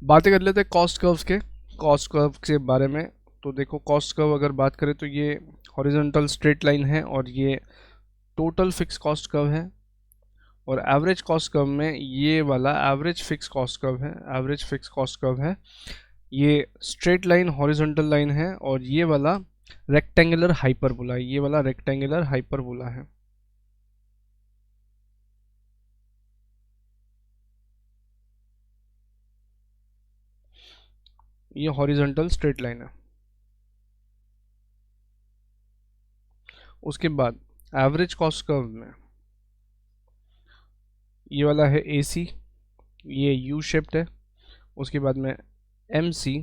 बातें कर लेते हैं कॉस्ट कर्व्स के, कॉस्ट कर्व के बारे में। तो देखो कॉस्ट कर्व अगर बात करें तो ये हॉरिजॉन्टल स्ट्रेट लाइन है और ये टोटल फिक्स कॉस्ट कर्व है। और एवरेज कॉस्ट कर्व में ये वाला एवरेज फिक्स कॉस्ट कर्व है, एवरेज फिक्स कॉस्ट कर्व है। ये स्ट्रेट लाइन हॉरिजॉन्टल लाइन है और ये वाला रेक्टेंगुलर हाइपरबोला है, ये वाला रेक्टेंगुलर हाइपरबोला है। ये हॉरिजॉन्टल स्ट्रेट लाइन है। उसके बाद एवरेज कॉस्ट कर्व में ये वाला है AC, ये यू शेप्ड है। उसके बाद में MC,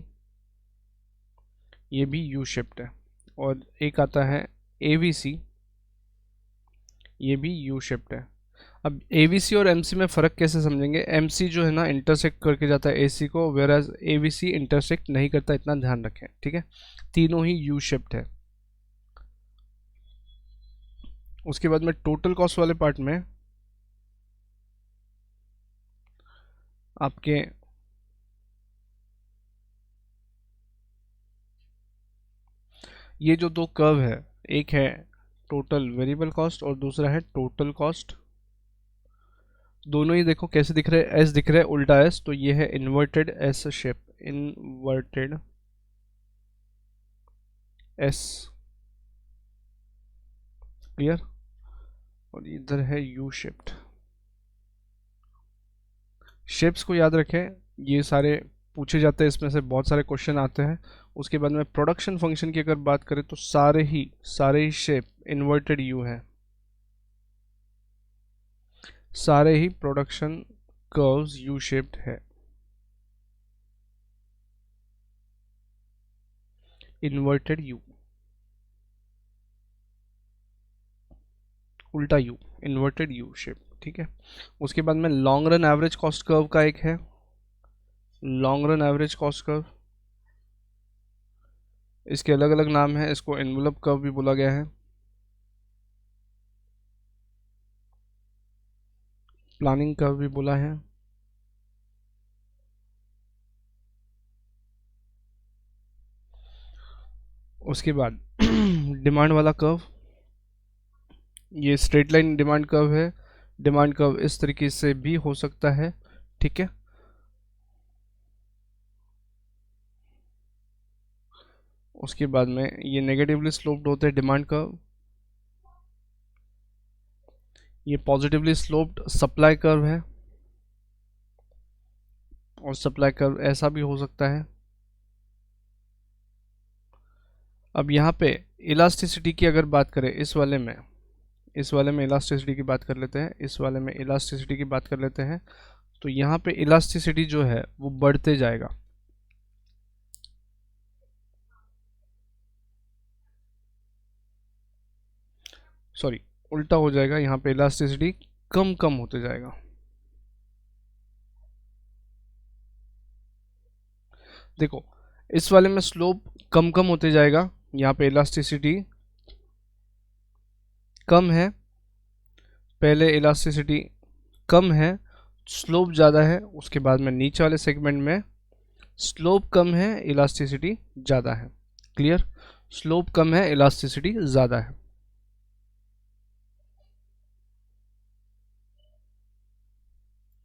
ये भी यू शेप्ड है। और एक आता है AVC, ये भी यू शेप्ड है। अब AVC और MC में फ़र्क कैसे समझेंगे? MC जो है ना इंटरसेक्ट करके जाता है AC को, वेयर एज AVC इंटरसेक्ट नहीं करता, इतना ध्यान रखें, ठीक है। तीनों ही यू शेप्ड है। उसके बाद में टोटल कॉस्ट वाले पार्ट में आपके ये जो दो कर्व है, एक है टोटल वेरिएबल कॉस्ट और दूसरा है टोटल कॉस्ट। दोनों ही देखो कैसे दिख रहे हैं, एस दिख रहा है उल्टा एस, तो ये है inverted S shape, inverted S, clear. और इधर है यू शेप्ड। शेप्स को याद रखें, ये सारे पूछे जाते हैं, इसमें से बहुत सारे क्वेश्चन आते हैं। उसके बाद में प्रोडक्शन फंक्शन की अगर बात करें तो सारे ही शेप इन्वर्टेड यू है, सारे ही प्रोडक्शन कर्व्स यू शेप्ड है, इन्वर्टेड यू, उल्टा यू, इन्वर्टेड यू शेप, ठीक है। उसके बाद में long run average cost curve का एक है, long run average cost curve, इसके अलग अलग नाम है, इसको एनवेलप कर्व भी बोला गया है, प्लानिंग कर्व भी बोला है। उसके बाद डिमांड वाला कर्व, ये स्ट्रेट लाइन डिमांड कर्व है। डिमांड कर्व इस तरीके से भी हो सकता है, ठीक है। उसके बाद में ये नेगेटिवली स्लोप्ड होते हैं डिमांड कर्व, ये पॉजिटिवली स्लोप्ड सप्लाई कर्व है, और सप्लाई कर्व ऐसा भी हो सकता है। अब यहाँ पे इलास्टिसिटी की अगर बात करें, इस वाले में इलास्टिसिटी की बात कर लेते हैं, इस वाले में इलास्टिसिटी की बात कर लेते हैं। तो यहाँ पे इलास्टिसिटी जो है वो बढ़ते जाएगा, सॉरी उल्टा हो जाएगा, यहाँ पे इलास्टिसिटी कम कम होते जाएगा। देखो इस वाले में स्लोप कम कम होते जाएगा, यहाँ पे इलास्टिसिटी कम है, पहले इलास्टिसिटी कम है, स्लोप ज़्यादा है। उसके बाद में नीचे वाले सेगमेंट में स्लोप कम है, इलास्टिसिटी ज़्यादा है, क्लियर। स्लोप कम है, इलास्टिसिटी ज़्यादा है।